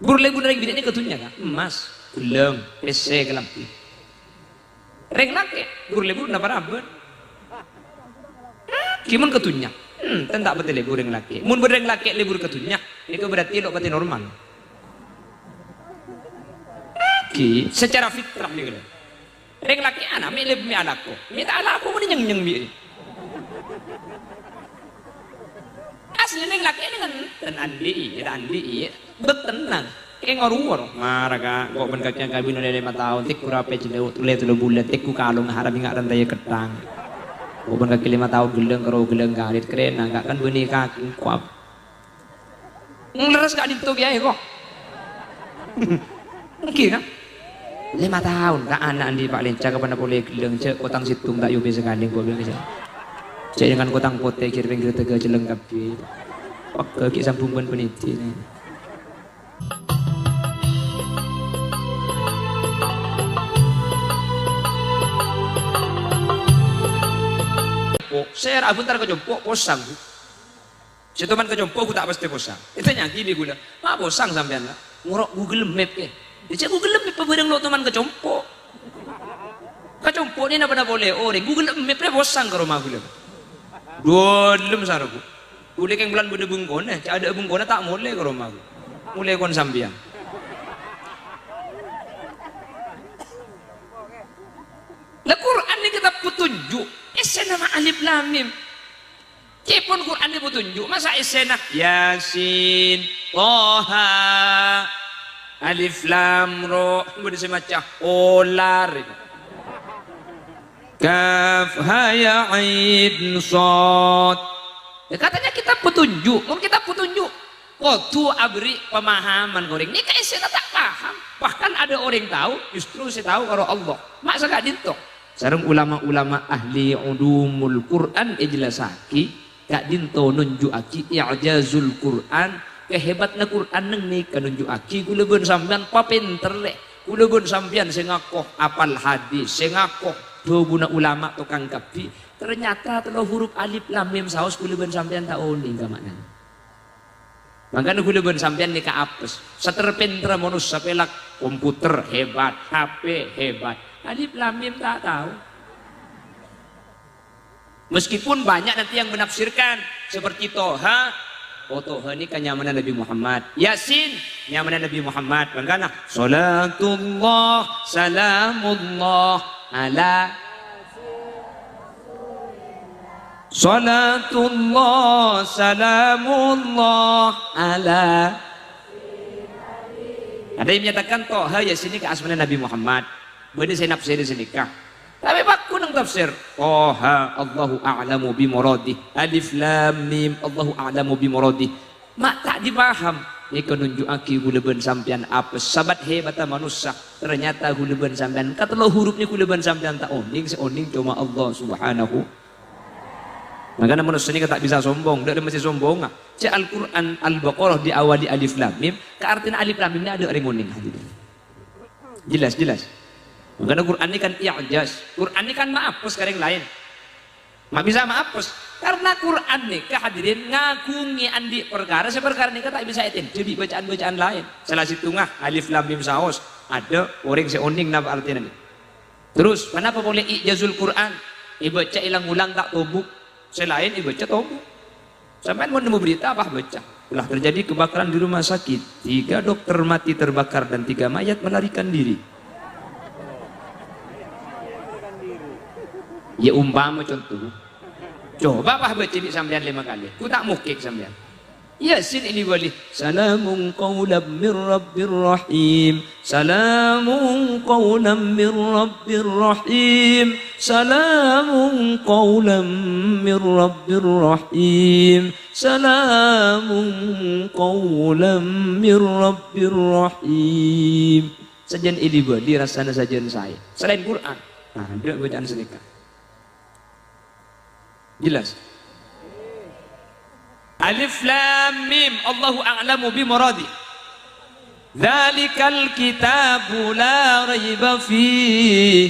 Burle-burle lagi bidanya ketunya kan emas geleng pc kelampi reng laki burle-burle napa raben kimun ketunya tentak betul libur reng laki mun bereng laki libur ketunya itu berarti lo pati normal ki secara fitrah nih kan reng laki anak mi lebih mi anakku minta anakku mau nyeng mi asli reng laki ini kan dan andi betenang kayak ngorong maraka kok benkaknya kabin udah 5 tahun tik kurape cendeu tule bulan tik ku kalung harap ingat rantai ketang kok benkaki 5 tahun geleng galit keren enggak kan benih kaki kuap ngeres gak dituk ya kok mungkin kan 5 tahun kak anak di Pak Lenca kepada boleh geleng cek kotang situng tak yubi sekali gua bilang aja cek dengan kotang pote kira tega jeleng kapi pak kaki sambungan peniti nih saya abun tar kejompo posang si teman kejompo aku tak pasti posang itu nyaki di gula mak posang sampean lah ngorok Google Map ke dia Google Map pebareng lo teman kejompo ini apa boleh orang Google Map dia posang ke rumah gula dolem saraku boleh keng bulan bude bungkone ada bungkone tak mulai ke rumah mulai kon sambian lah Quran ini kita petunjuk nama alif lam mim cepon Quran ini petunjuk masa esena Yasin Toha alif lam ro boleh semacam olar kaf ha ya ain shad katanya kita petunjuk mau kita petunjuk waktu abri pemahaman goreng ini kayak saya tak paham bahkan ada orang tahu justru saya tahu kalau Allah masa gak dintok sareng ulama-ulama ahli ulumul Quran ijlasaki gak dinto nunjuaki i'jazul Quran kehebatna Quran neng nih kanunjuaki kula beun sampean papinter le kula beun sampean sing ngakoh apal hadis sing ngakoh do guna ulama tukang kapi ternyata telo huruf alif lam mim saos kula beun sampean tak oni ka maknanya makanya kula beun sampean nih ka apes saterpinter manusia pelak komputer hebat HP hebat alif lam mim tak tahu meskipun banyak nanti yang menafsirkan seperti Toha Toha ini kan nyamanan Nabi Muhammad Yasin nyamanan Nabi Muhammad bagaimana salatullah salamullah ala salatullah salamullah ala ada yang menyatakan Toha Yasin ini ke asmana Nabi Muhammad boleh saya nafsir di sini kah tapi pak kunang tafsir Toha Allahu a'lamu bi muradih alif lam mim Allahu a'lamu bi muradih mak tak dipaham ini kenunjuaki guleben sampean apa sabat hebat manusia ternyata guleben sampean kata lo hurufnya guleben sampean tak oning seoning cuma Allah subhanahu makanya manusia ini tak bisa sombong tidak mesti sombong cek Al-Quran Al-Baqarah diawali alif lam mim keartian alif lam mimnya ada orang oning jelas karena Quran ini kan i'jaz Quran ini kan maafus kareng lain mak bisa maafus karena Quran ini kehadirin ngagungi andi perkara seperkara ini tak bisa etin jadi bacaan-bacaan lain salah situ ngah alif lam mim saos ada orang seoning napa artinya ini terus kenapa boleh i'jazul Quran ibaca ilang-ulang tak tobuk selain ibaca tobuk sampai mau nemu berita apa baca telah terjadi kebakaran di rumah sakit 3 dokter mati terbakar dan 3 mayat melarikan diri ya umpama contoh coba apa baca sampean 5 kali ku tak mukik sampean Yasin ini boleh salamun qawlan min rabbir rahim salamun qawlan min rabbir rahim salamun qawlan min rabbir rahim salamun qawlan min rabbir rahim sajian ini boleh rasanya sajian saya selain Quran ada bacaan sedekah jelas alif lam mim Allahu a'lamu bi muradi dzalikal kitabu la raiba fi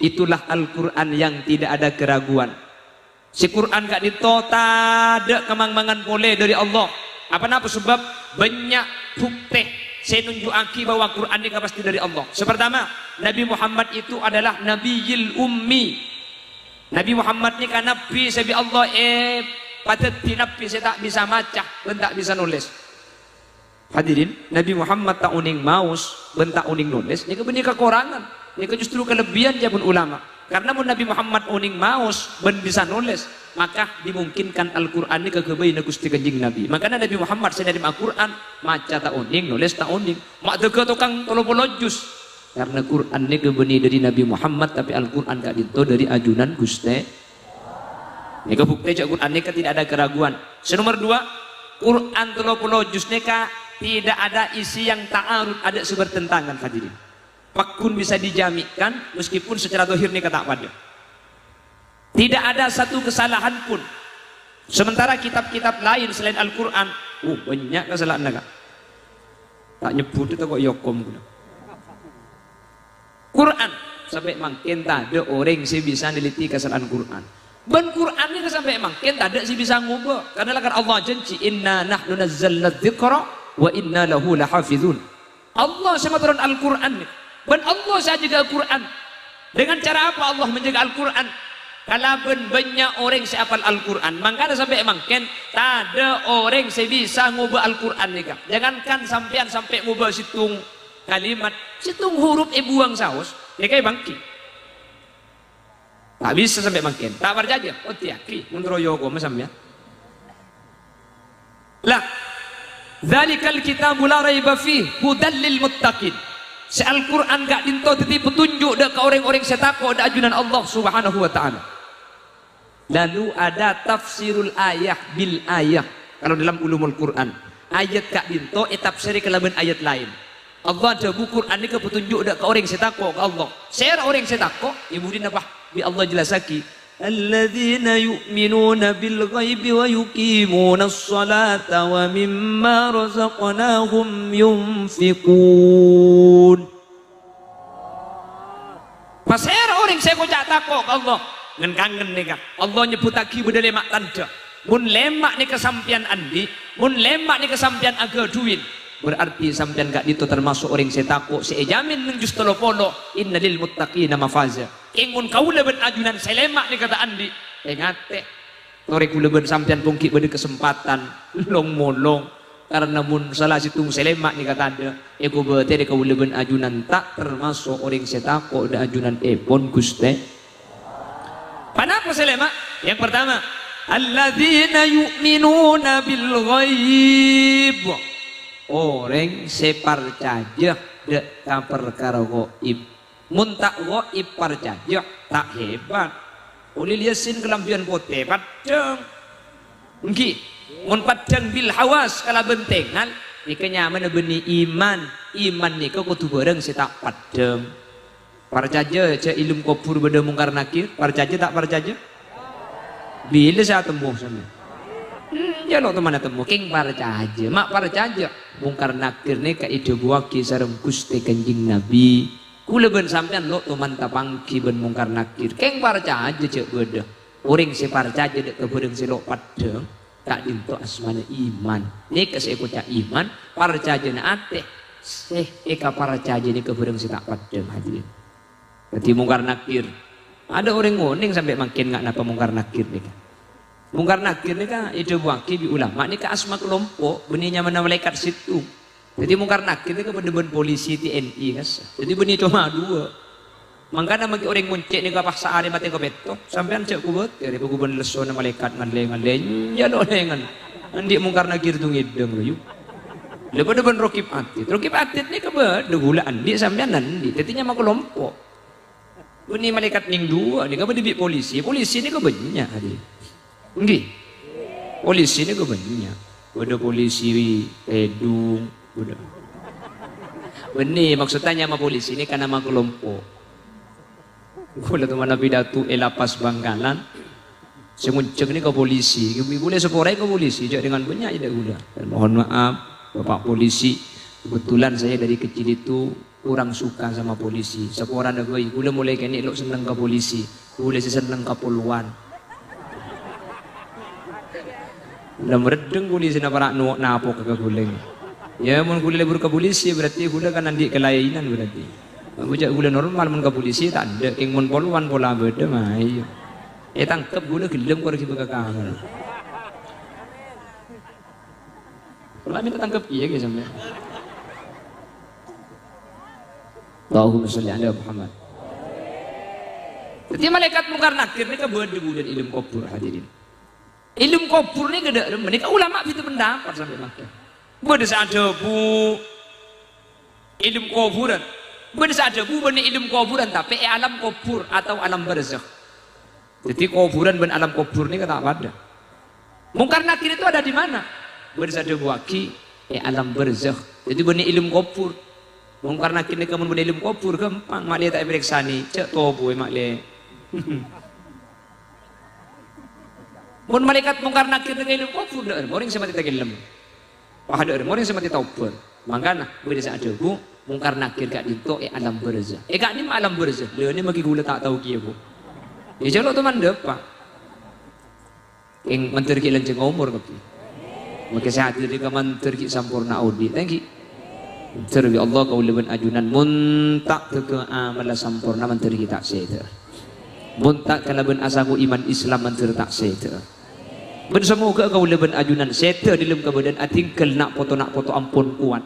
itulah Al-Quran yang tidak ada keraguan si Quran gak ditota ada kemang-mangan boleh dari Allah apa sebab banyak bukti saya nunjukaki bahwa Quran ini pasti dari Allah. Sepertama, Nabi Muhammad itu adalah Nabiyil Ummi. Nabi Muhammad ini kan Nabi sabi Allah patut Nabi saya tak bisa baca dan tak bisa nulis. Hadirin, Nabi Muhammad tak uning maus, bentak uning nulis. Ini benih kekurangan. Ini justru kelebihan jabun ulama. Karena Nabi Muhammad uning maus, ben bisa nulis, maka dimungkinkan Al-Quran ini kekebayi na Gusti Kanjeng Nabi. Makanya Nabi Muhammad saya dari Al-Quran, maca tak uning, nulis tak uning. Mak tega tukang 30 juz. Karena Quran ini kebenih dari Nabi Muhammad, tapi Al-Quran gak dito dari ajunan Gusti. Ini kebukti cak Quran ini tidak ada keraguan. Nomor 2, Quran 30 juz ini tidak ada isi yang ta'arud, ada sebertentangan hadirin. Pakun bisa dijamikan meskipun secara zahir ini kata pada. Tidak ada satu kesalahan pun. Sementara kitab-kitab lain selain Al-Quran, banyak kesalahan naga. Tak nyebut itu kok yokom. Quran sampai makin tak ada orang sih bisa neliti kesalahan Quran. Ben Quran ini sampai makin tak ada sih bisa ngubah. Karena kan Allah janji inna nahnu nazzalna dzikra wa inna lahu lahafizun. Allah sama turun Al-Quran. Ben Allah saja jaga Al-Quran. Dengan cara apa Allah menjaga Al-Quran? Kalau banyak orang siapal Al-Quran, makanya sampai makin tak ada orang yang bisa ngubah Al-Quran nih kak. Jangankan sampean sampai ngubah situng kalimat, situng huruf buang saus, ya kayak bangki. Tak bisa sampai makin. Tak percaya? Oh tiaki, menurut Yogo sampean. Lah, dzalikal kitabu la raiba fih hudal lil muttaqin. Al-Quran gak dinto tetapi petunjuk dak ke orang-orang setakwa dak ajunan Allah Subhanahu wa taala. Lalu ada tafsirul ayah bil ayah. Kalau dalam ulumul Quran, ayat gak dinto tafsir kelaban ayat lain. Allah ada buku Quran ini ke petunjuk dak ke orang setakwa ke Allah. Saya orang setakwa, ibu din apa? Bi Allah jelasaki. Alladzina yu'minuna bil ghaibi wa yuqimuna as-salata wa mimma razaqnahum yunfiqun. Pasir orang saya kocak takok Allah ngan kangen nih kak. Allah nyebut lagi beda lemak tanda. Mun lemak nih kesampian andi, mun lemak nih kesampian aga duit. Berarti sampean gak itu termasuk orang saya takut. Saya jamin menjus tolopolo inna lil muttaqina mafaza. Ingun kau leben ajunan selemak ni kata andi. Ngate. Torek leben sampean pungki bade kesempatan long molong. Karena mun salah situng selemak ni kata anda. Eko bete kau leben ajunan tak termasuk orang saya takut da ajunan epon guste. Panapa selemak? Yang pertama, alladzina yu'minuna bil ghaib. Orang separcaja dek ka perkara goib. Mun tak goib parcaja tak hebat. Ulil yasin kelampian pote padang. Engki mun padang bil hawas kala bentengan nikanya mana beni iman. Iman nika kudu bareng si tak padang. Parcaja ce ilmu kubur beda mungkar nakir. Parcaja tak parcaja? Bila saya temu sama. Ya lo teman temu king parcaja, mak parcaja. Mungkar nakir ni ka ide buaki sareng Gusti Kanjeng Nabi. Kula ben sampean lo teman tapangki ben mungkar nakir. King parcaja cek beda. Orang si parcaja dek kebereng si lo padang. Tak dinto asmana iman. Ni ka saya kocak iman. Parcaja na ate. Eka parcaja ni kebereng si tak padang hadirin. Berarti mungkar nakir. Ada orang ngoning sampai makin nggak napa mungkar nakir ni kan. Mungkar nakir ni kan ide buaki bi ulama ni ka asma kelompok benihnya mana malaikat situ. Jadi mungkar nakir ni kan bener polisi TNI kas. Jadi benih cuma dua. Mangkana magi orang muncik ni ka paksa ari mate ko beto. Sampean cek kubut dari guben leso na malaikat ngale ya do lengan. Andi mungkar nakir tu ngideng lu. Lepas ben rokib atit. Rokib atit ni ka bede gula andi sampean andi. Tetinya mah kelompok. Benih malaikat ning dua ni ka bede polisi. Polisi ni ka banyak hadirin. Nggih. Polisi ini gue banyak. Ada polisi Edung, udah. Benih maksudnya sama polisi ini karena nama kelompok. Gue lihat mana pidato lapas Bangkalan. Semunceng ini ke polisi. Gue boleh seporai ke polisi. Jadi dengan banyak tidak gula. Dan mohon maaf, Bapak polisi. Kebetulan saya dari kecil itu kurang suka sama polisi. Seporan gue, gue mulai kini lo seneng ke polisi. Gue seneng ke poluan. Udah meredeng polisi na para nuwak napo kagaguleng. Ya mun gula lebur ke polisi berarti gula kan andi kelainan berarti. Bujak gula normal mun ke polisi tak ada, king mun poluan pola beda mah iya. Tangkep gula gelem kok pergi ke kamar. Kalau minta tangkep iya guys sampai. Allahumma sholli ala Muhammad. Jadi malaikat mungkar nakir ni kebuat debu dan ilmu kubur hadirin. Ilmu kubur ni gede, mereka ulama itu pendapat sampai makin. Buat ada bu ilmu kuburan. Buat ada bu benih ilmu kuburan tapi alam kubur atau alam barzakh. Jadi kuburan dan alam kubur ni kata apa ada. Mungkar nakir itu ada di mana? Buat ada bu aki alam barzakh. Jadi benih ilmu kubur. Mungkar nakir ni kamu benih ilmu kubur gampang. Makle tak periksa ni cek tobu makle. Mun malaikat mungkar nakir dengan ilmu kubur dah orang semati tagelem. Wah ada orang semati taubat. Mangkana beda sa ada bu mungkar nakir gak dito alam barzakh. Gak ni alam barzakh. Leo ni magi gula tak tahu kieu bu. Ya jalo tu man depa. Ing menteri ki lenceng umur kapi. Maka sehat diri ka menteri ki sampurna audi. Thank you. Menteri Allah kau leben ajunan muntak ke amal sampurna menteri kita seda. Muntak kalaban asaku iman Islam menteri tak seda. Ben semoga kau leben ajunan seda di dalam kebadan atingkel nak foto ampun kuat.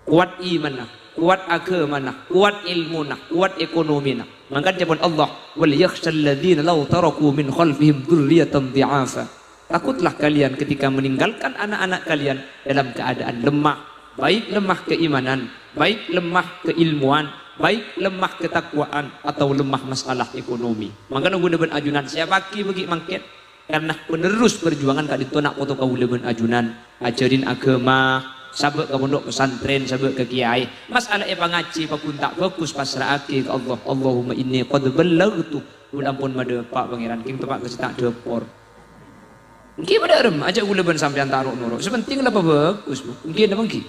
Kuat iman nak, kuat agama nak, kuat ilmu nak, kuat ekonomi nak. Maka jawaban Allah, wal yakhshal ladzina law taraku min khalfihim dzurriyyatan dhi'afa. Takutlah kalian ketika meninggalkan anak-anak kalian dalam keadaan lemah, baik lemah keimanan, baik lemah keilmuan, baik lemah ketakwaan atau lemah masalah ekonomi. Maka guna ben ajunan siapa ki bagi mangket karena penerus perjuangan kak ditonak foto kau leben ajunan ajarin agama sabak ke pondok pesantren sabak ke kiai masalah pangaji pakun tak fokus pasrahake ke Allah. Allahumma inni qad ballaghtu ampun made pak pangeran king tepak ke tak depor nggih pada rem aja gula ben sampean taruh nuruk sepenting lah bagus nggih ada mangki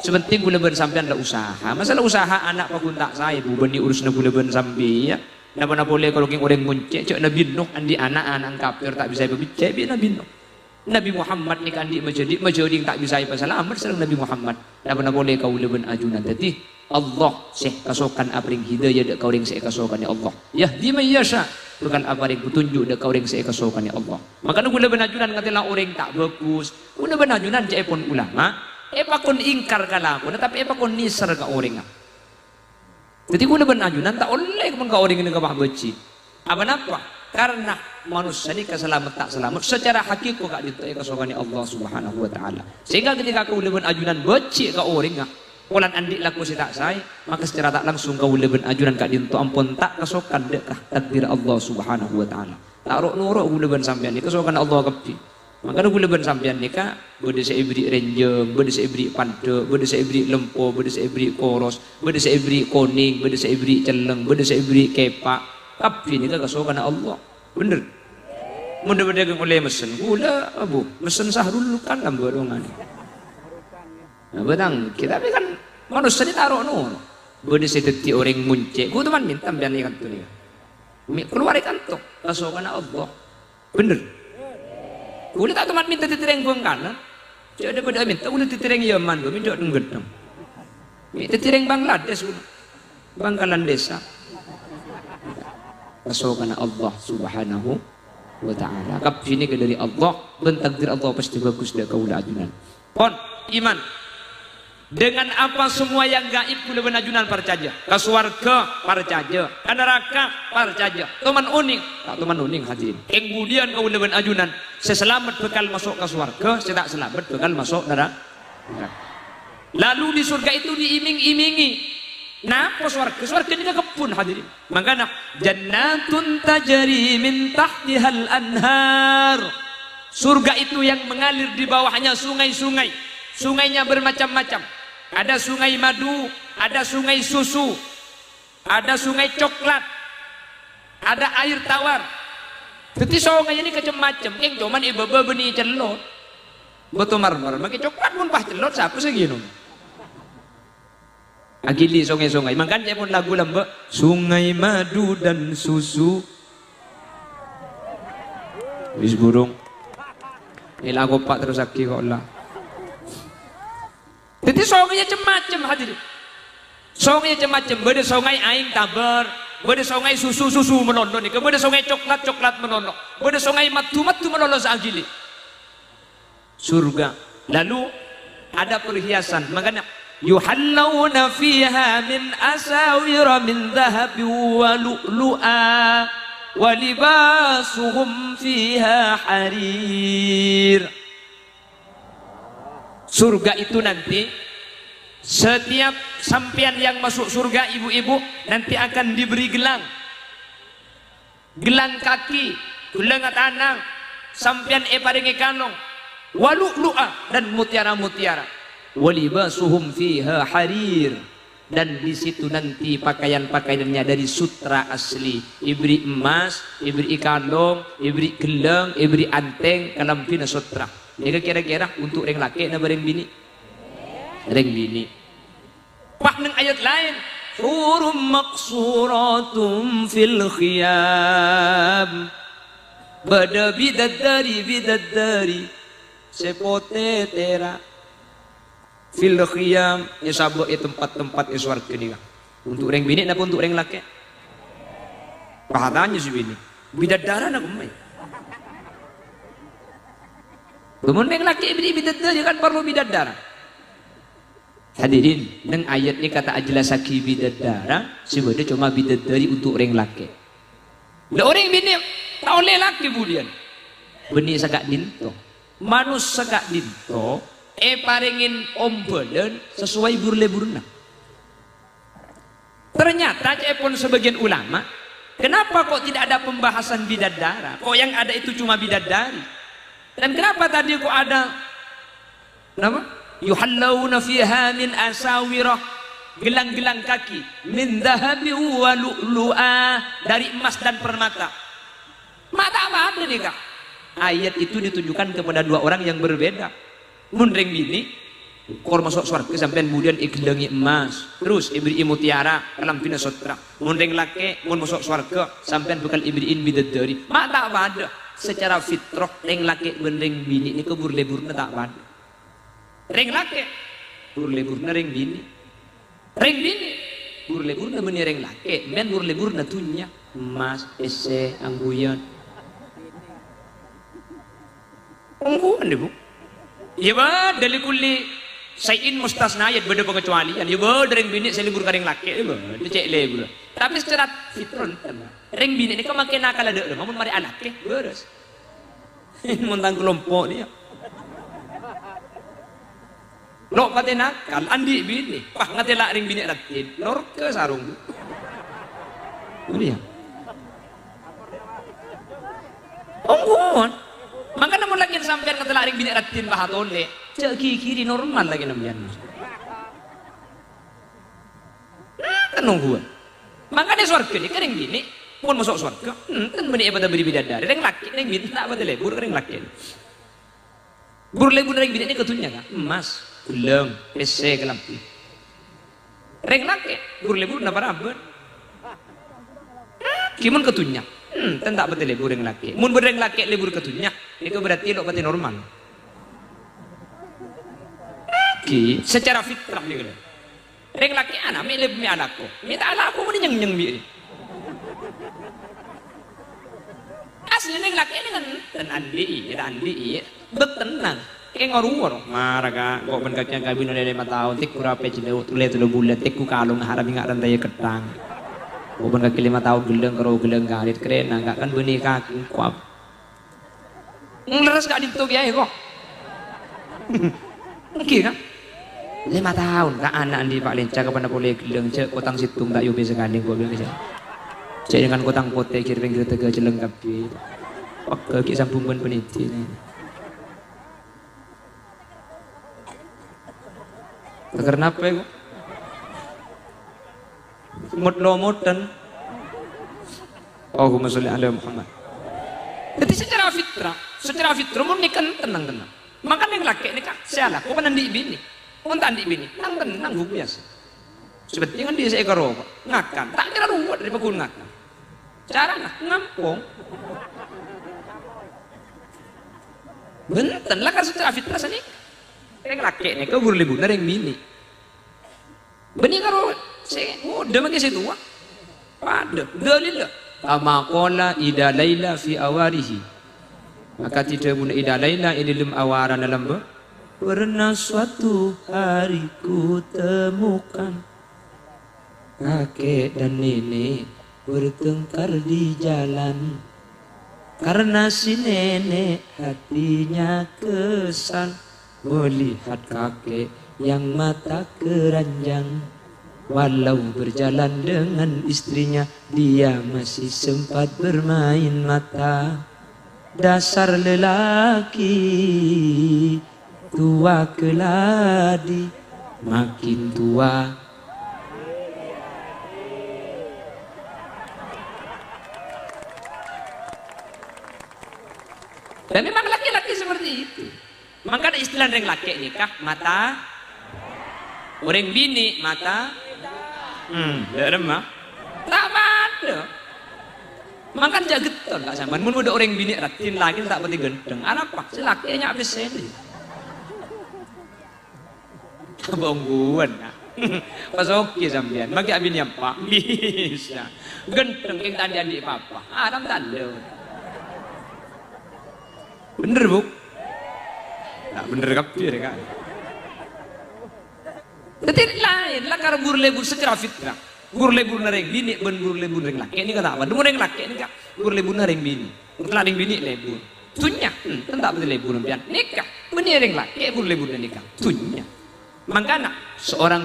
sepenting gula ben sampean lah usaha masalah usaha anak pakun tak saya bu beni urusna gula ben sampe ya napa boleh kalau king orang muncek cek Nabi Nuh andi anak-anak kafir tak bisa berbicara bi Nabi Nuh Nabi Muhammad ni kan di majadi tak bisa pasalamat sareng Nabi Muhammad napa boleh kau leben ajunan tadi Allah sih kasokan apring hidayah dak kau ring sih kasokan ya Allah yahdi may yasha bukan apring petunjuk dak kau ring sih kasokan ya Allah maka nu leben ajunan ngatela orang tak bagus guna leben ajunan cek pun ulama pakon ingkar kalamun tapi pakon nisar ka orang jadi guna leben ajunan tak oleh mun ka orang ni ka beci apa karena manusia ini keselamat tak selamat secara hakiki kak ditai kasogani Allah Subhanahu wa taala. Sehingga ketika kau leben ajunan becik ka orang polan andik laku si tak sai, maka secara tak langsung kau leben ajunan kak dinto ampun tak kasokan dekah takdir Allah Subhanahu wa taala. Taruh nuruk kau leben sampean ni kasokan Allah kapi. Maka kau leben sampean ni ka bede seibri renjeng, bede seibri pande, bede seibri lempo, bede seibri koros, bede seibri koning, bede seibri celeng, bede seibri kepak. Tapi ini kan kasokan Allah. Bener. Mudah berdagang oleh mesin gula abu mesin sahrul kan lambat dongan. Nah, betang kita tapi kan manusia ini taruh nur. Bodi seteti orang muncek. Ku teman minta biar ikan tu ni. Keluar ikan tu kasokan Allah. Bener. Gula tak teman minta titireng buang kanan. Jadi pada minta gula titireng Yaman tu minta denggedam. Minta titireng Bangladesh Bangkalan desa. Kasokan Allah Subhanahu wa taala. Kap sini ke dari Allah, ben takdir Allah pasti bagus dah kau ajunan. Pon iman. Dengan apa semua yang gaib kula benajunan percaya. Ka swarga percaya, ka neraka percaya. Teman uning, tak teman uning hadirin. Kemudian kau leben ajunan, seselamat bekal masuk ke swarga, sedak selamat bekal masuk neraka. Lalu di surga itu diiming-imingi. Nah, swarga ini kebun hadirin. Makanya jannatun tajri min tahtihal anhar. Surga itu yang mengalir di bawahnya sungai-sungai. Sungainya bermacam-macam. Ada sungai madu, ada sungai susu, ada sungai coklat, ada air tawar. Jadi sungai ini macam-macam. Yang cuman ibu-ibu benih celot. Betul marmar. Makai coklat pun pah celot siapa segini. Agili sungai-sungai. Makanya pun lagu lamba sungai madu dan susu. Wis burung. Ini lagu pak terus aki kok lah. Jadi songainya macam-macam hadirin. Songainya macam-macam. Beda songai aing tabar, beda songai susu menolong nih, beda songai coklat menolong, beda songai matu menolong sagili. Surga. Lalu ada perhiasan, makanya yuhallawna fiha min asawira min dhahabi wa lu'lu'a wa libasuhum fiha harir. Surga itu nanti setiap sampian yang masuk surga ibu-ibu nanti akan diberi gelang kaki, gelang tanang, sampian paringi kanong, walu'lu'a dan mutiara-mutiara, walibasuhum fiha harir, dan di situ nanti pakaian-pakaiannya dari sutra asli, ibri emas, ibri kalong, ibri gelang, ibri anteng, kalampina sutra. Ini kira-kira untuk reng laki na bareng bini, reng bini. Pak neng ayat lain, hurum maqsuratum fil khiyam, bada bidadari sepote tera fil khiyam. Ya sabuk tempat-tempat iswarga ni. Untuk reng bini napa untuk reng laki? Pahatanya si bini bidadara na kumay. Kemudian laki bidadari kan perlu bidadara. Hadirin, neng ayat ini kata ajlasaki bidadara, sebenarnya cuma bidadari untuk orang laki. Lah orang bini tak oleh laki budian. Beni sagak dinto, manus sagak dinto, paringin ombelan sesuai burle-burna. Ternyata pun sebagian ulama, kenapa kok tidak ada pembahasan bidadara? Kok yang ada itu cuma bidadari? Dan kenapa tadi kok ada nama yuhallawna fiha min asawirah, gelang-gelang kaki, min dhahabi wa lu'lu'a, dari emas dan permata. Mata apa ada nih kak? Ayat itu ditujukan kepada dua orang yang berbeda. Mun reng bini kor masuk surga sampean kemudian gelangi emas, terus ibri mutiara dalam pina sutra. Mun reng laki mun masuk surga sampean bekal ibriin bidadari. Mata apa ada? Secara fitrah reng laki ben reng bini ini kebur leburna tak ada. Reng laki bur leburna reng bini, reng bini bur leburna meni reng laki, men bur leburna tunya emas ese angguyan ungguan deh bu. Iya ba dari kuli sayin mustasnayat beda pengecualian. Iya ba reng bini saya libur ka reng laki, iya ba dicek lebur. Tapi secara fitrah reng bini ini kau makin nakal ada, namun mari anak beres. Montang kelompok dia. Lo pati nakal, andi bini, pah ngatela reng bini ratin, lor ke sarung. Ini ya. Ongguan. Maka namun lagi sampean ngatela reng bini ratin bahatole, cek kiri normal lagi namanya. Nungguan. Makanya surga ini kering gini pun masuk surga kan benih pada beri bidadari reng laki reng bini tak pada lebur reng laki bur lebur reng bini ini ketunya kan emas gelang pese kelampi reng laki bur lebur napa raben kimun ketunya tak pada lebur reng laki mun bereng laki lebur ketunya itu berarti lo pati normal secara fitrah dia reng laki anak milih mi anakku minta anakku mau nyeng bi asli reng laki ini kan dan andi betenang kayak ngorong marah kak kok benkaknya kabin udah 5 tahun tik kurape cileu tule bulan tik ku kalung harap ingat rantai ketang kok benkaki 5 tahun gelang garit keren enggak kan benih kaki kuap ngeres gak dituk ya kok oke kan 5 tahun kak anak di Pak Lenca kepada boleh geleng cek kotang situng tak yobe sekali gua bilang aja cek dengan kotang pote kira tega jeleng kapi pak kaki sambungan peniti nih karena apa ya mut-mutan Allahumma sholli ala Muhammad. Jadi secara fitrah mun nikan tenang makan yang laki ini kak salah kok nandi bini kok tandi bini nang tenang biasa sebetulnya kan dia seekor rokok ngakan tak kira ruwet dari pekun ngakan cara ngampung benten lah kan secara fitrah saja Reng laki nih kau guru lebu reng bini. Beni karo udah makin saya tua. Pada dalil lah. Kama qala ida laila fi awarihi. Maka tidak bunda ida laila ini dalam awaran dalam pernah suatu hari ku temukan kakek dan nenek bertengkar di jalan karena si nenek hatinya kesal melihat kakek yang mata keranjang. Walau berjalan dengan istrinya dia masih sempat bermain mata. Dasar lelaki tua keladi makin tua. Dan memang laki-laki seperti itu. Maka ada istilah orang laki nikah mata, orang bini mata. Tidak mah. Tak ada. Makan jageton tak sama. Mun udah orang bini ratin lagi tak pati gendeng. Anak pak laki-nya habis sendiri. Bongguan ya. Pas oke sampean. Maki abin yang pak bisa. Gendeng yang tadi adik papa. Adam tanda. Bener bu? Tak bener kapir kan? Tetapi lain lah karena buru lebur secara fitrah. Buru lebur nareng bini, ben buru lebur nareng laki. Ini kata apa? Dulu nareng laki ini kak buru lebur nareng bini. Untuk nareng bini lebur. Tunya, tentak betul lebur nampian. Nikah, beni nareng laki buru lebur dan nikah. Tunya. Makanya seorang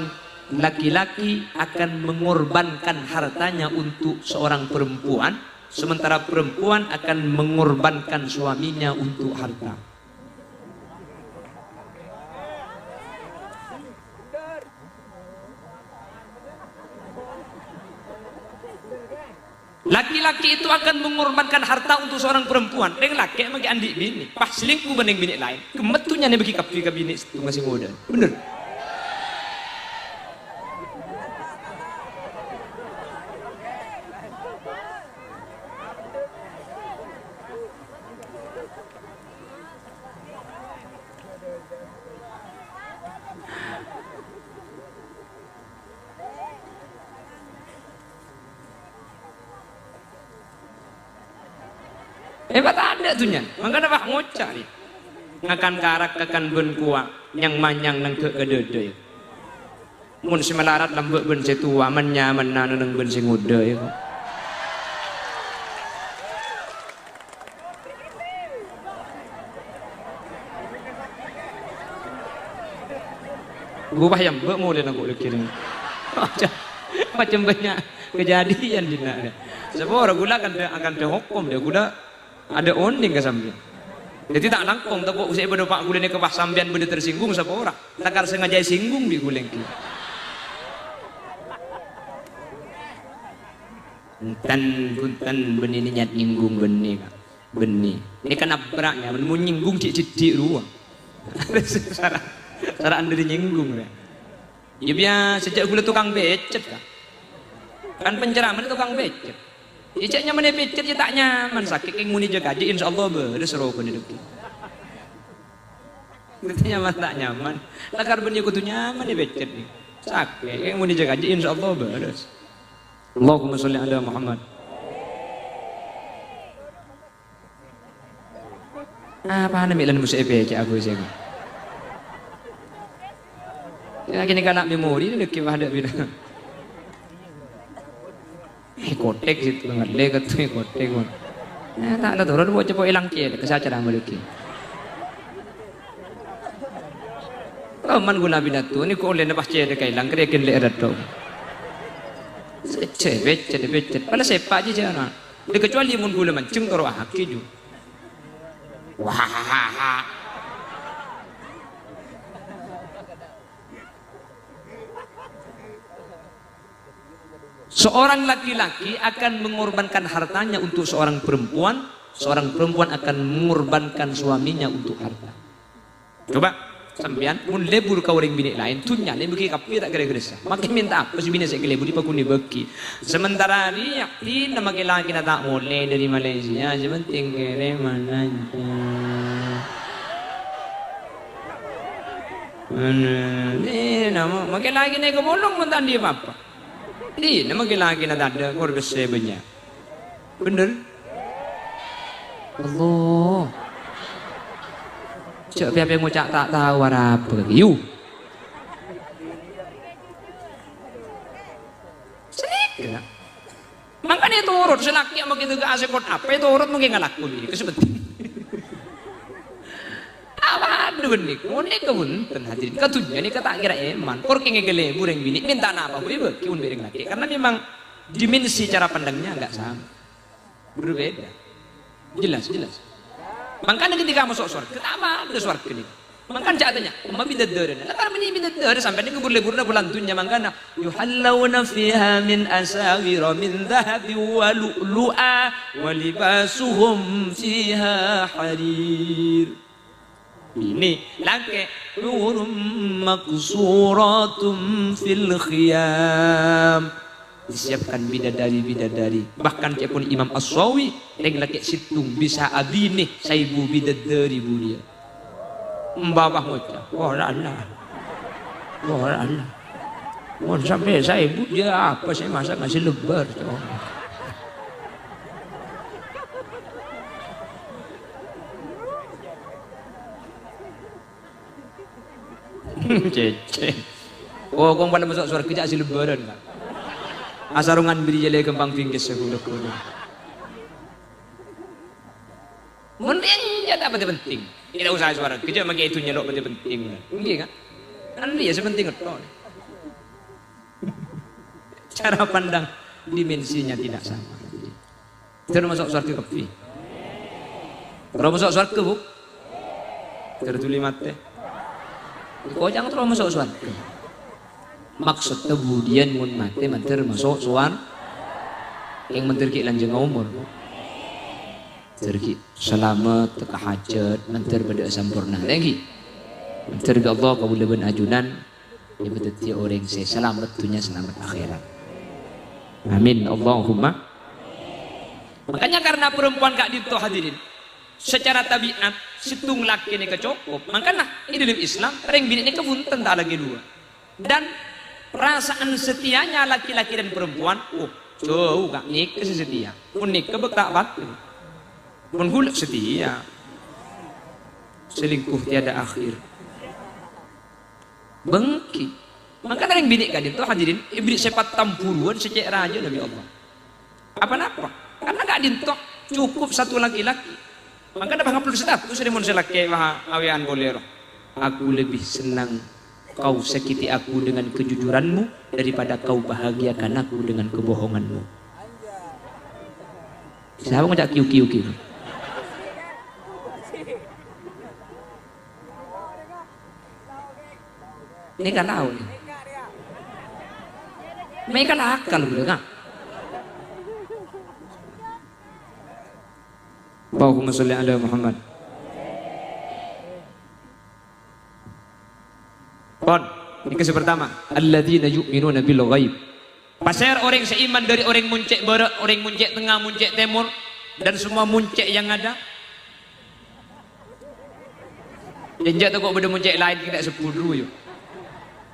laki-laki akan mengorbankan hartanya untuk seorang perempuan, sementara perempuan akan mengorbankan suaminya untuk harta. Laki-laki itu akan mengorbankan harta untuk seorang perempuan. Reng laki emang andi bini, pas selingkuh banding bini lain. Kemetunya nih bagi kapi ke bini itu masih muda. Bener. Hebat ada tuh nya, makanya pak ngocak nih, ngakan karak kakan ben kuah, yang manyang nang ke kedede. Mun si melarat lambek ben setua, man nyaman nang ben si muda ya. Gua yang mbak mau dan aku kirim. Macam banyak kejadian di sana. Sebab orang gula akan dihukum dia gula. Ada oning ke sampean. Jadi tak langkong tak usai pada pak guleng ke pas sampean benda tersinggung siapa orang. Takar sengaja singgung di guleng ki. Punten benih ni nyat nyinggung benih kak. Benih. Ini kan abraknya mau nyinggung cik ruang. Cara anda nyinggung ya. Ya biar sejak gula tukang becet kak. Kan pencerahan tukang becet. Ijeknya mana becet ya tak nyaman sakit yang muni jaga aja insyaallah beres rokok hidup. Itu nyaman tak nyaman. Lakar benih kutu nyaman ya becet nih. Sakit yang muni jaga aja insyaallah beres. Allahumma sholli ala Muhammad. Apa anda milan musuh becet aku sih. Ya kini kan nak memori ni lekih ada bina. Kotek situ ngerle ketu kotek pun. Tak ada turun buat cepat hilang cie kesacaran mereka. Kau man guna binatu ni kau lena pas cie dekai hilang kerekin le ada tu. Becet. Pada sepak je jangan. Dia kecuali mun gula mancung karo haki ju. Wah. Seorang laki-laki akan mengorbankan hartanya untuk seorang perempuan akan mengorbankan suaminya untuk harta. Coba sampean mun lebur ka orang bini lain tunya le beki kapi tak kira-kira. Makin minta apa si bini saya lebur di pakuni beki. Sementara dia tin nama laki na tak boleh dari Malaysia, sebenting kere mananya. Ini nama makin lagi nih kemulung mentan dia apa? Ini makin lagi nak ada korban sebenarnya. Bener? Allah. Cak piapa yang ngucap tak tahu apa lagi. Sedikit. Makanya turut selaki yang begitu gak asekot apa turut mungkin nggak laku ini kesepenting. Aduh nih, ini kebun hadirin. Ketujuan ini kata kira eman. Korking ngegele bureng bini minta apa? Ibu kiun bereng laki. Karena memang dimensi cara pandangnya nggak sama, berbeda. Jelas. Makanya ketika masuk surga, kenapa ada surga ini? Makanya katanya, umma bidadar. Latar meni bidadar sampai ini kubur-leburna bulantunnya makanya yuhallawna fiha min asawira min dhahabi wa lu'lu'a wa libasuhum fiha harir. Ini laki nurum maqsuratum fil khiyam. Disiapkan bidadari bahkan pun Imam As-Sawi yang laki situng bisa abini saibu bidadari bulia mbabah moca Allah mau sampai saibu dia apa saya masa ngasih lebar cece kong pada masuk suara kerja hasil lebaran kan asarungan beri jale kembang pinggis sebulan. Mending jatah apa penting. Tidak usah suara kerja makai itu nyelok apa penting. Mungkin kan? Kan dia sepenting itu. Cara pandang dimensinya tidak sama. Terus masuk surga kopi. Terus masuk surga bu. Tertuli mate. Kau jangan terus masuk surga. Maksud kemudian mun mati manter masuk suar yang manter ki lanjeng umur terki selamat teka hajat manter pada sempurna lagi manter Allah kabulkan ajunan ya betul orang saya selamat dunia selamat akhirat amin Allahumma. Makanya karena perempuan kak dito hadirin secara tabiat situng laki ini kecukup makanya ini dalam Islam ring bini ini kebunten tak lagi dua dan perasaan setianya laki-laki dan perempuan jauh gak nikah setia pun nikah betak batu pun huluk setia selingkuh tiada akhir bengki maka yang binik kan itu hadirin iblis sepat tampuruan secek raja Nabi Allah apa karena gak dintok cukup satu laki-laki maka ada bangga perlu status dari manusia laki awian bolero aku lebih senang kau sakiti aku dengan kejujuranmu daripada kau bahagiakan aku dengan kebohonganmu. Siapa ngajak kiu. Ini kan tahu nih. Mereka akal udah kan? Allahumma sholli ala Muhammad. Ini kisah pertama alladzina yu'minuna bil ghaib pasir orang seiman dari orang muncek barat orang muncek tengah muncek timur dan semua muncek yang ada jenjak tu kok benda muncek lain tidak sepuluh yuk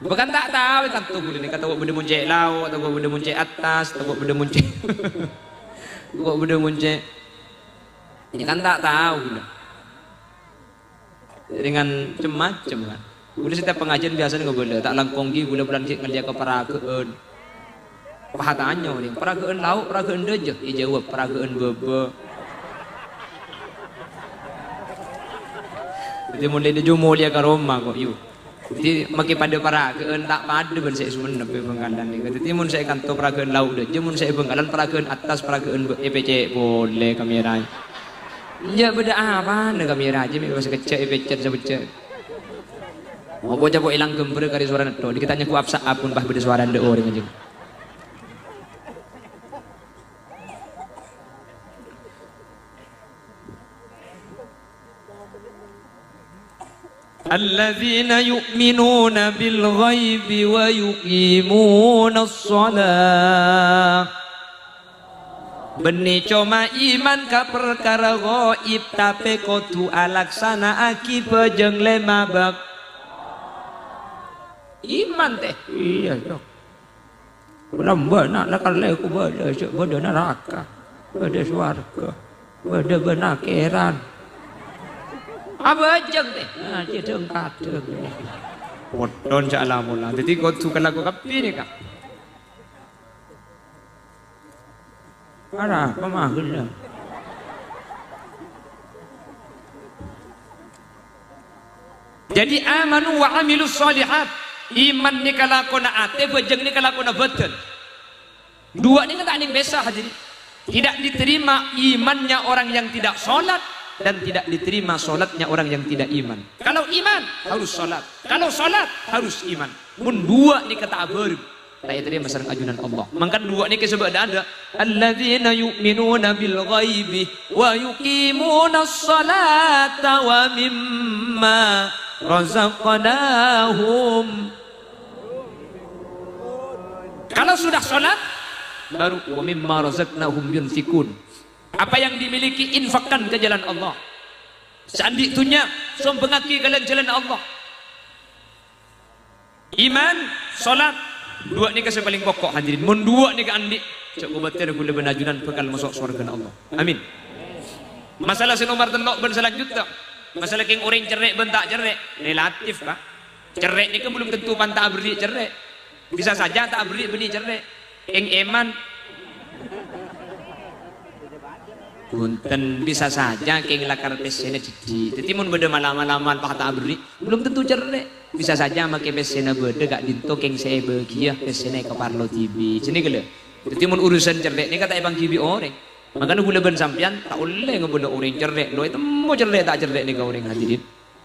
bukan tak tahu kan tu boleh kata kok benda muncek laut atau kok benda muncek atas atau kok benda muncek kok benda muncek ya kan tak tahu dengan macam-macam kan. Udah setiap pengajian biasanya nggak boleh tak langkonggi bulan-bulan kerja ke peragaan pahatannya nih peragaan lauk peragaan deje jawab peragaan bebe jadi mulai dia mulia ke Roma kok yuk jadi makin pada peragaan tak pada ben saya semua nabi bengkalan nih jadi mun saya kantor peragaan lauk deje mun saya bengkalan peragaan atas peragaan EPC boleh kamera ya beda apa nih kamera aja masih kecil EPC sebecek mau bocah hilang gembira kari suara neto dikitanya ku apsa apun bah beda suara ndo orang aja alladzina yu'minuna bil ghaibi wa yuqimuna as-shalah benih coma iman ka perkara gaib tapi kudu alaksana aki pejeng lemabak Iman teh. Iya dok. Lamba nak lakal ku bada neraka, bada swarga, bada benakeran. Abajeng teh. Nah, cedeng kadeng. Podon salamullah. Jadi kau suka lagu kapi ni kak. Parah, pemahul. Jadi amanu wa amilus solihat. Iman ni kalakona ate, bajeng ni kalakona betul. Dua ni kata aning besa hadirin. Tidak diterima imannya orang yang tidak sholat dan tidak diterima sholatnya orang yang tidak iman. Kalau iman harus sholat, kalau sholat harus iman. Mun dua ni kata abar. Tak terima sareng ajunan Allah. Mangkan dua ni kesebab ada. Alladzina yu'minuna bil ghaibi wa yuqimuna as-salata wa mimma razaqnahum. Kalau sudah sholat baru wa mimma razaqnahum yunfikun. Apa yang dimiliki infakkan ke jalan Allah. Seandainya sombengaki ke jalan Allah. Iman, sholat, dua ni kasih paling pokok hadirin. Mun dua ni ke andi cak kubatir gula benajunan bekal masuk surga Allah. Amin. Masalah senomor telok ben selanjutnya. Masalah keng orang cerek ben tak cerek relatif kah? Cerek ni ke belum tentu pantah beri cerek. Bisa saja tak beri beni cerek. Keng eman punten bisa saja keng lakar pesena cidi. Jadi mun beda malam-malaman pak tak beri belum tentu cerek. Bisa saja make pesena beda gak dinto keng saya bahagia pesena ke parlo TV. Sini gele. Jadi mun urusan cerek ni kata ebang kibi orang. Makanya gula ben sampian tak boleh ngebela orang cerek. Lo itu mau cerek tak cerek ni kau orang hadirin.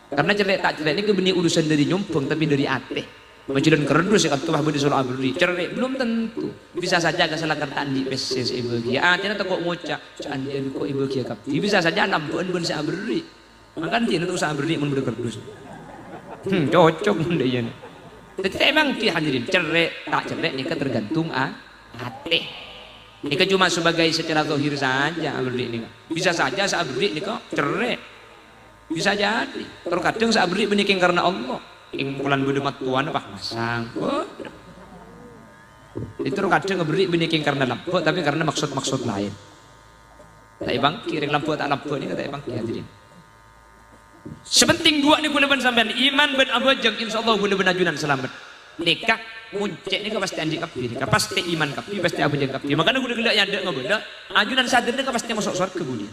Karena cerek tak cerek ni ke benih urusan dari nyumpeng tapi dari ate. Majudan kerdus ya tuah budi soal abri. Cerek belum tentu. Bisa saja kesalahan kertaan di PSS ibu kia. Jangan tak kok ngocak. Jangan dia kok ibu kia kapti. Bisa saja nampuan ben sa abri. Makan dia itu sa abri mun budi kerdus. Cocok benda ya. Jadi emang dia hadirin cerek tak cerek ni tergantung ate. Ini kan cuma sebagai secara zahir saja abri ini. Bisa saja sa abri ni kok cerek. Bisa jadi. Terkadang sa abri beniking karena Allah. Ing bulan bedemat tuan apa masang. Itu kadang ngeberi beniking karena lampu tapi karena maksud-maksud lain. Tak bang kiring lampu tak lampu ni kata bang hadirin. Sepenting dua ni boleh ben sampean iman ben abajang insyaallah boleh ben ajunan selamat. Nikah muncek ni pasti anjing kapi nikah pasti iman kapi pasti abajang kapi. Makanya gula gelak yang ada ngabeda ajunan sadar ni pasti masuk surga budi.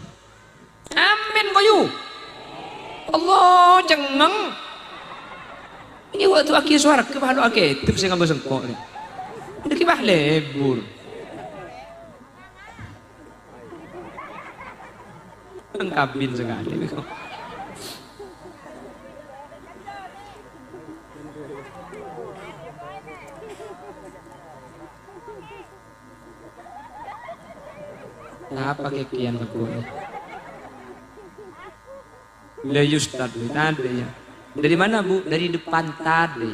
Amin koyu. Allah cengeng. Ini waktu akhir suara ke bahalu akhir itu saya ngambil sengkok ni. Ini kibah lebur. Engkabin sekali. Apa kekian aku ni? Layus tadi ya. Dari mana bu? Dari depan tadi.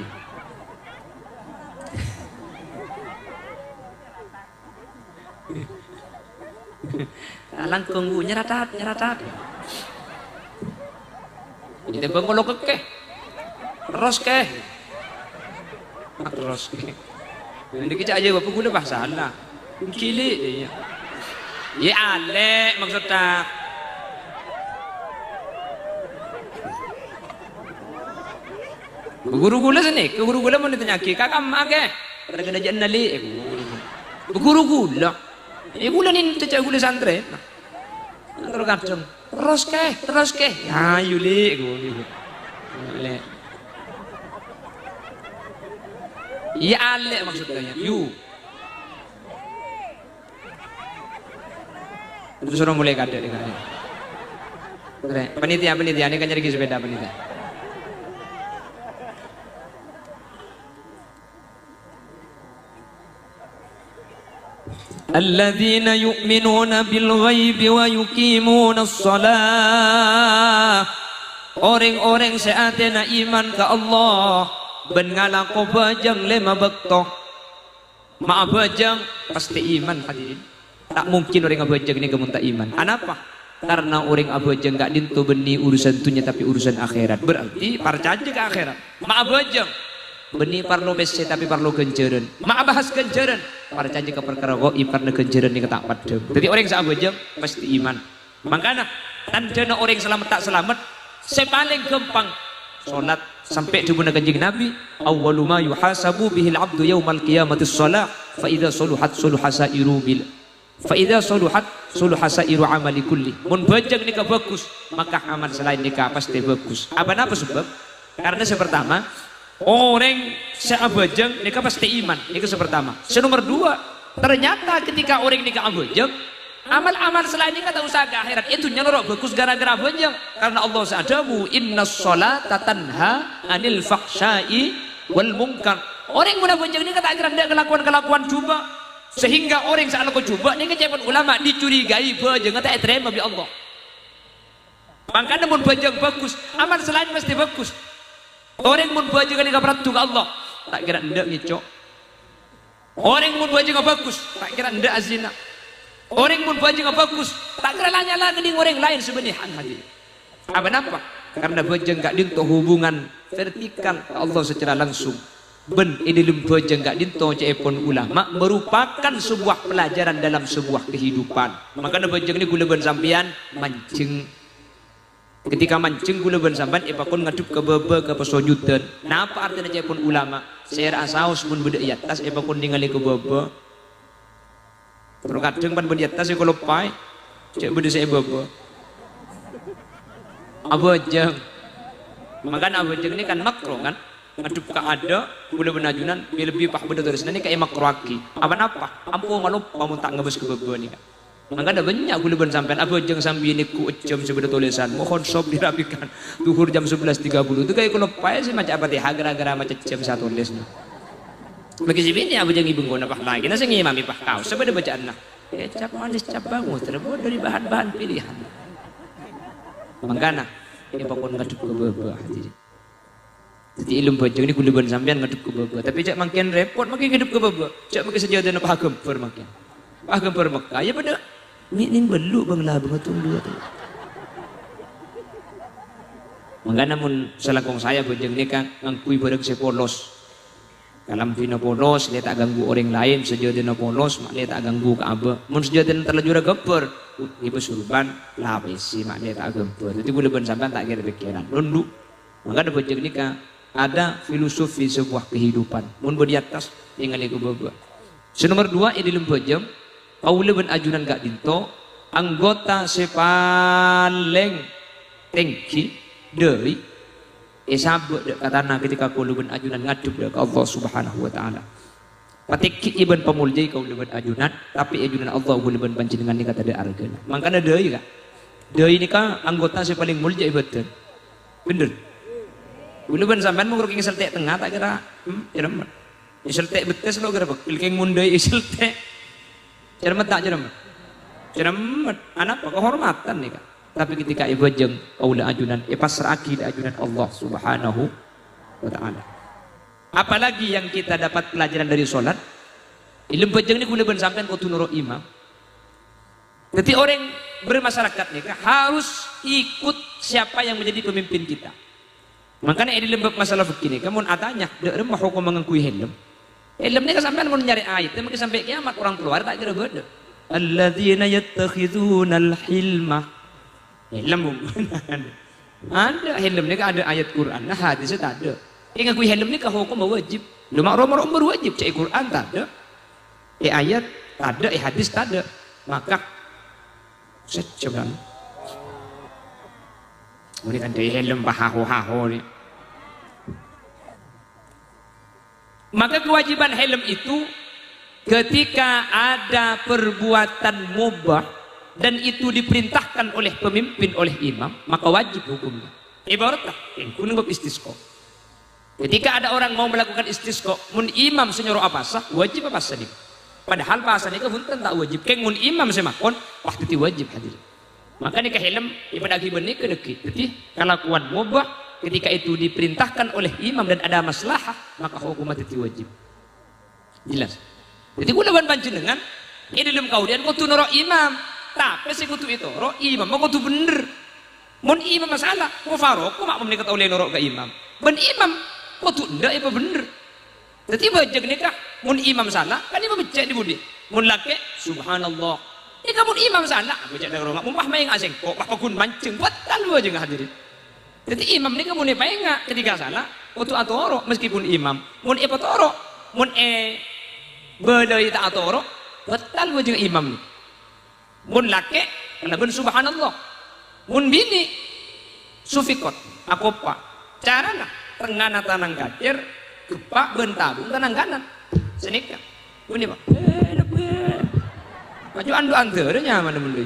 Langkung bu nyeratat. Ini bengkolo kekeh. Terus keh. Ini kita aja bapak gula bahasa Allah. Kili ya. Ya ale maksudnya. Guru gula sini, ke guru gula mau ditanya kakak mak ke, terkena jangan nali, guru gula, gula ni cecah gula santri, terus ke, ya yuli, gula, ya ale maksudnya, you, itu suruh mulai kade, panitia ini kan jadi sepeda panitia. الذين يؤمنون بالغيب ويقيمون الصلاة. Orang-orang seatena iman ke Allah ben ngalako bajang lema bekto. Ma bajang pasti iman hadirin. Tak mungkin orang abajang ni kemun tak iman. Kenapa? Karena orang abajang gak dintu beni urusan dunia tapi urusan akhirat. Berarti percaya ke akhirat. Ma bajang beni parlo bese tapi parlo genjeren mak bahas genjeren para janji ke perkara gaib karena genjeren ni tak padem. Jadi orang sak bejeng pasti iman. Makanya tandana orang selamat tak selamat saya paling gampang salat sampai dibuna kanjeng Nabi awwalu ma yuhasabu bihil abdu yaumal qiyamati shalah fa idza saluhat saluha sairu bil fa idza saluhat saluha sairu amali kulli. Mun bejeng nikah bagus maka amal selain nikah pasti bagus. Apa sebab? Karena pertama orang seabajeng nikah pasti iman. Itu pertama. Nomor dua, ternyata ketika orang nikah abajeng amal-amal selain ini kata usaha ke akhirat itu nyelorok bagus gara-gara banyak karena Allah sa'adamu inna sholata tanha anil fakhsyai wal munkar. Orang muna banyak ini kata akhirat dia kelakuan-kelakuan coba sehingga orang saat lakukan coba ini kecepat ulama dicurigai banyak kata terima bi Allah. Makanya mun banyak bagus amal selain pasti bagus. Orang mun banyak ini kaparat juga Allah tak kira ndak ngicok. Orang mun banyak bagus tak kira ndak azina. Orang pun baju nggak bagus, tak kira lanya dengan orang lain sebenarnya hadir. Apa nampak? Karena baju nggak dinto hubungan vertikal ke Allah secara langsung. Ben ini baju nggak dinto cepon ulama merupakan sebuah pelajaran dalam sebuah kehidupan. Makanya baju ini gula ben sampian mancing. Ketika mancing gula ben sampian, epakon ngadup ke bebe ke pesojudan. Nah apa artinya cepon ulama? Saya rasa pun beda atas epakon ningali ke bebe. Terus kadang pan benda atas kalau pai, cek benda saya baba. Abajeng, makanya abajeng ini kan makro kan, ngaduk ke ada, boleh benajunan, lebih pah benda tulis ini kayak makro aki. Apa? Ampuh malu, kamu tak ngebes ke baba ni kan. Makanya banyak boleh ben sampai abajeng sambil ini ku jam sebeda tulisan, mohon sob dirapikan. Tuhur jam 11.30 itu kayak kalau pai sih macam apa gara-gara macam jam satu tulis. Bagi si bini abu jangan ibu guna pah lagi, nasi ngimami pah kau. Sebeda bacaan nak, cap manis cap bangun terbuat dari bahan-bahan pilihan. Mangkana, pokok ngaduk ke bawah. Jadi ilmu baca ini kuliban sampean ngaduk ke bawah. Tapi cak makin repot, makin ngaduk ke bawah. Cak makin sejadah pah gempur makin. Pah gempur Mekah, ya pada ning belu banglah bengatung dua tu. Mangkana mun selakong saya bajeng ni kan ngangkui barang sepolos. Kalam pina polos, dia tak ganggu orang lain. Sejauh dia polos, mak dia tak ganggu ke abah. Mun sejauh dia terlanjur gempur, ibu surban, lapisi mak dia tak gempur. Jadi boleh sampai tak kira pikiran. Lundu, maka ada bajak nikah, ada filosofi sebuah kehidupan. Mun di atas, tinggal ikut baba. Nomor dua, ini dalam bajam, kaula ben ajunan gak dinto, anggota sepaling tengki dari sabuk dek katana ketika kau luben ajunan ngaduk dek Allah Subhanahu wa taala. Patik iban pamuljai kau luben ajunan, tapi ajunan Allah kau luben panjenengan ni kata de argana. Mangkana deui ka. Deui ni ka anggota si paling mulia ibadah. Bener. Luben sampean mung roking seltek tengah tak kira jeremet. Seltek betes lo kira bakil keng mundai seltek. Jeremet tak jeremet. Jeremet anak kehormatan ni ka. Tapi ketika ibajeng kaula ajunan pasrah ajunan Allah Subhanahu wa taala. Apalagi yang kita dapat pelajaran dari salat. Ilmu bajeng ni kula ben sampean kudu nurut imam. Jadi orang bermasyarakat ni harus ikut siapa yang menjadi pemimpin kita. Makanya ini lembab masalah begini, kamu atanya, dak remah hukum mengakui helm. Helm ni sampean mau nyari ayat, tapi sampai kiamat orang keluar tak kira beda. Alladzina yattakhiduna al-hilma helm ada helm ni ada ayat Quran, nah hadis tak ada. Yang ngakui helm ni hukum wajib. Lu makrom berwajib cek Quran tak ada. Ayat tak ada, hadis tak ada. Maka coba ini kan dari helm haho ni. Maka kewajiban helm itu ketika ada perbuatan mubah dan itu diperintahkan oleh pemimpin, oleh imam, maka wajib hukumnya. Ibaratnya, kuning istisqa. Ketika ada orang mau melakukan istisqa, mun imam senyuruh apa sah, wajib apa sah. Padahal bahasa nikah punten tak wajib. Keng mun imam semakon, wah itu wajib hadir. Maka nikah helm ibadah akibat nikah deki. Jadi kelakuan mubah ketika itu diperintahkan oleh imam dan ada maslahah, maka hukumnya itu wajib. Jelas. Jadi gula ban panjenengan, ini dalam kaudian kau tu noro imam. Tapi sih kutu itu, roh imam, mau kutu bener. Mun imam masalah, mau farok, kau mak menikah oleh norok ke imam. Ben imam, kutu ndak apa bener. Jadi bajak nikah, mun imam salah, kan imam becek di budi. Mun laki, subhanallah. Ini kamu imam salah, becek dari rumah. Mumpah main asing, kok pakun mancing, batal aja nggak hadirin. Jadi imam ini kamu nih pengen ketika salah, waktu atoro meskipun imam, mun epatoro, mun bedai tak atoro, batal aja imam nih. Mun laki, karena subhanallah. Mun bini, sufikot, apa pak? Cara nak tengah tanang kadir, gepak bentabung tanang kanan, senikah. Ini pak, maju andu andu, ada nyaman temen